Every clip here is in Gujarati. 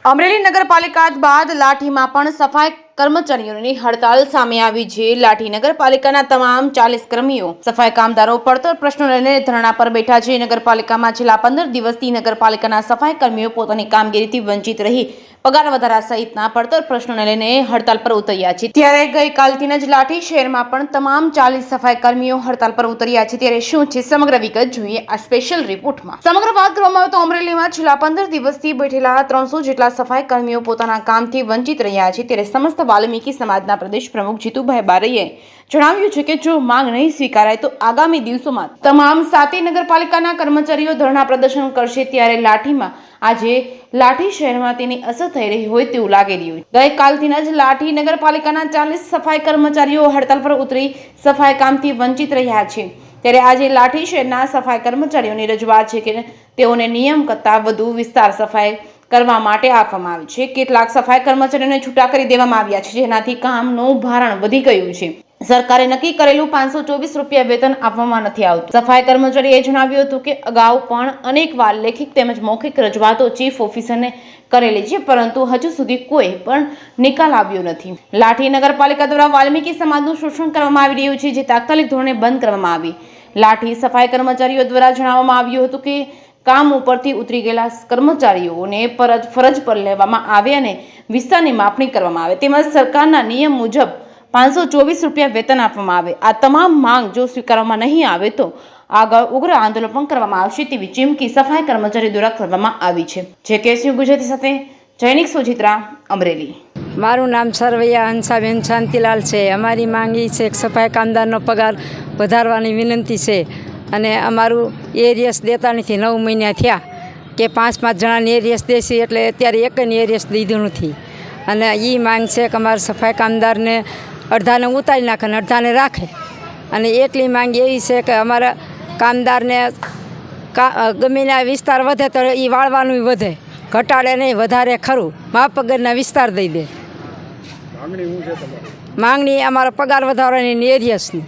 અમરેલી નગરપાલિકા બાદ લાઠીમાં પણ સફાઈ કર્મચારીઓની હડતાલ સામે આવી છે। લાઠી નગરપાલિકાના તમામ 40 કર્મીઓ સફાઈ કામદારો પડતર પ્રશ્નો લઈને ધરણા પર બેઠા છે। નગરપાલિકામાં છેલ્લા 15 દિવસથી નગરપાલિકાના સફાઈ કર્મીઓ પોતાની કામગીરીથી વંચિત રહી પગાર વધારા સહિતના પડતર પ્રશ્નોને લઈને હડતાલ પર ઉતર્યા છે। ત્યારે ગઈકાલથી જ લાઠી શહેરમાં પણ તમામ 40 સફાઈ કર્મીઓ હડતાલ પર ઉતર્યા છે। ત્યારે શું છે સમગ્ર વિગત જોઈએ આ સ્પેશિયલ રિપોર્ટમાં। સમગ્ર વાત કરવામાં આવે તો અમરેલીમાં છેલ્લા 15 દિવસથી બેઠેલા 300 જેટલા સફાઈ કર્મીઓ પોતાના કામથી વંચિત રહ્યા છે। ત્યારે સમસ્ત વાલ્મીકી સમાજના પ્રદેશ પ્રમુખ જીતુભાઈ બારૈયાએ જણાવ્યું છે કે જો માંગ નહીં સ્વીકારાય તો આગામી દિવસોમાં તમામ 7 નગરપાલિકાના કર્મચારીઓ ધરણા પ્રદર્શન કરશે। ત્યારે લાઠીમાં આજે લાઠી શહેરમાં તેની અસર થઈ રહી હોય તેવું લાગી રહ્યું છે। ગઈકાલથી જ લાઠી નગરપાલિકાના 40 સફાઈ કર્મચારીઓ હડતાલ પર ઉતરી સફાઈ કામથી વંચિત રહ્યા છે। ત્યારે આજે લાઠી શહેરના સફાઈ કર્મચારીઓની રજૂઆત છે કે તેઓને નિયમ કરતાં વધુ વિસ્તાર સફાઈ કરવા માટે આપવામાં આવી છે। કેટલાક સફાઈ કર્મચારીઓને છૂટા કરી દેવામાં આવ્યા છે જેનાથી કામનું ભારણ વધી ગયું છે। સરકારે નક્કી કરેલું 524 રૂપિયા વેતન આપવામાં નથી આવતું। સફાઈ કર્મચારીએ જણાવ્યું હતું કે અગાઉ પણ અનેકવાર લેખિત તેમજ મૌખિક રજૂઆતો ચીફ ઓફિસરને કરેલી છે પરંતુ હજુ સુધી કોઈ પણ નિકાલ આવ્યો નથી। લાઠી નગરપાલિકા દ્વારા વાલ્મીકી સમાજનું શોષણ કરવામાં આવી રહ્યું છે જે તાત્કાલિક ધોરણે બંધ કરવામાં આવી। લાઠી સફાઈ કર્મચારીઓ દ્વારા જણાવવામાં આવ્યું હતું કે કામ ઉપરથી ઉતરી ગયેલા કર્મચારીઓને પરત ફરજ પર લેવામાં આવે અને વિસ્તારની માપણી કરવામાં આવે તેમજ સરકારના નિયમ મુજબ 524 રૂપિયા વેતન આપવામાં આવે। આ તમામ માંગ જો સ્વીકારવામાં નહીં આવે તો આગળ ઉગ્ર આંદોલન પણ કરવામાં આવશે તેવી ચીમકી સફાઈ કર્મચારી દ્વારા કરવામાં આવી છે। જે કેસયુ ગુજરાતી સાથે જૈનિક સુચિત્રા અમરેલી। મારું નામ સરવૈયા હંસાબેન શાંતિલાલ છે। અમારી માંગ એ છે કે સફાઈ કામદારનો પગાર વધારવાની વિનંતી છે અને અમારું એરિયસ દેતા નથી। 9 મહિના થયા કે 5 જણાની એરિયસ દેશી એટલે અત્યારે એકની એરિયસ દીધું નથી અને એ માંગ છે કે અમારા સફાઈ કામદારને અડધાને ઉતારી નાખે અને અડધાને રાખે અને એટલી માંગ એવી છે કે અમારા કામદારને ગમીના વિસ્તાર વધે તો એ વાળવાનું વધે, ઘટાડે નહીં, વધારે ખરું માપ પગારના વિસ્તાર દઈ દે। માંગણી અમારા પગાર વધારવાની એરિયસની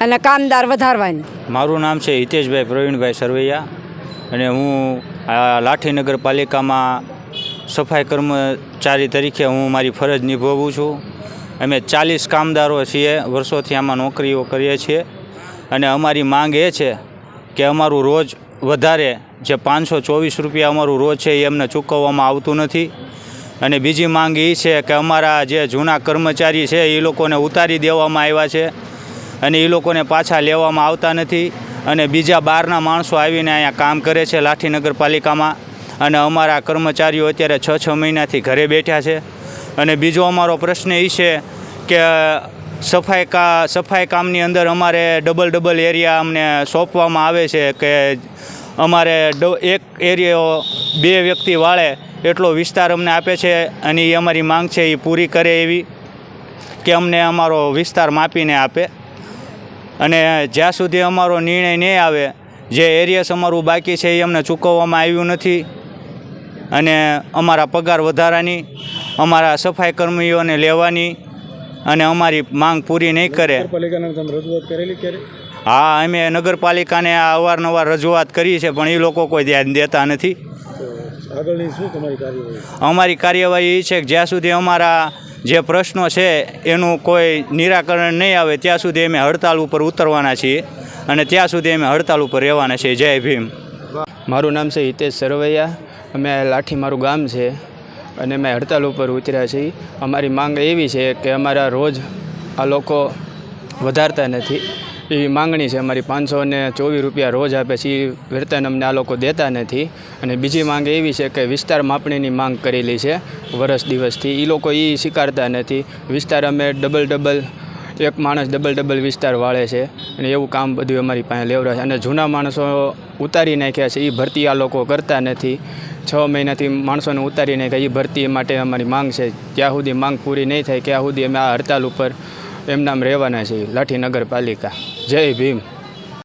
અને કામદાર વધારવાની। મારું નામ છે હિતેશભાઈ પ્રવીણભાઈ સરવૈયા અને હું લાઠી નગરપાલિકામાં સફાઈ કર્મચારી તરીકે હું મારી ફરજ નિભાવું છું। અમે 40 કામદારો છીએ, વર્ષોથી આમાં નોકરીઓ કરીએ છીએ અને અમારી માંગ એ છે કે અમારું રોજ વધારે જે 524 રૂપિયા અમારું રોજ છે એ અમને ચૂકવવામાં આવતું નથી અને બીજી માંગ એ છે કે અમારા જે જૂના કર્મચારી છે એ લોકોને ઉતારી દેવામાં આવ્યા છે અને એ લોકોને પાછા લેવામાં આવતા નથી અને બીજા બહારના માણસો આવીને અહીંયા કામ કરે છે લાઠી નગરપાલિકામાં અને અમારા કર્મચારીઓ અત્યારે 6 મહિનાથી ઘરે બેઠા છે। અને બીજો અમારો પ્રશ્ન એ છે કે સફાઈ કામની અંદર અમારે ડબલ એરિયા અમને સોંપવામાં આવે છે કે અમારે એક એરિયો 2 વ્યક્તિ વાળે એટલો વિસ્તાર અમને આપે છે અને એ અમારી માંગ છે એ પૂરી કરે એવી કે અમને અમારો વિસ્તાર માપીને આપે અને જ્યાં સુધી અમારો નિર્ણય નહીં આવે જે એરિયસ અમારું બાકી છે એ અમને ચૂકવવામાં આવ્યું નથી અને અમારા પગાર વધારાની અમારા સફાઈ કર્મીઓને લેવાની અને અમારી માંગ પૂરી નહીં કરે। હા, અમે નગરપાલિકાને અવારનવાર રજૂઆત કરી છે પણ એ લોકો કોઈ ધ્યાન દેતા નથી। અમારી કાર્યવાહી એ છે કે જ્યાં સુધી અમારા જે પ્રશ્નો છે એનું કોઈ નિરાકરણ નહીં આવે ત્યાં સુધી અમે હડતાલ ઉપર ઉતરવાના છીએ અને ત્યાં સુધી અમે હડતાલ ઉપર રહેવાના છીએ। જય ભીમ। મારું નામ છે હિતેશ સરવૈયા। અમે લાઠી મારું ગામ છે અને અમે હડતાલ ઉપર ઉતર્યા છીએ। અમારી માંગ એવી છે કે અમારા રોજ આ લોકો વધારતા નથી એવી માંગણી છે અમારી। 524 રૂપિયા રોજ આપે છે એ વેતન અમને આ લોકો દેતા નથી અને બીજી માંગ એવી છે કે વિસ્તાર માપણીની માંગ કરેલી છે વર્ષ દિવસથી એ લોકો એ સ્વીકારતા નથી। વિસ્તાર અમે એક માણસ ડબલ વિસ્તાર વાળે છે અને એવું કામ બધું અમારી પાસે લેવડાવે છે અને જૂના માણસો ઉતારી નાખ્યા છે એ ભરતી આ લોકો કરતા નથી। 6 મહિનાથી માણસોને ઉતારી નાખ્યા એ ભરતી માટે અમારી માંગ છે। ત્યાં સુધી માંગ પૂરી નહીં થાય ત્યાં સુધી અમે આ હડતાલ ઉપર એમનામ રહેવાના છીએ લાઠી નગરપાલિકા। જય ભીમ।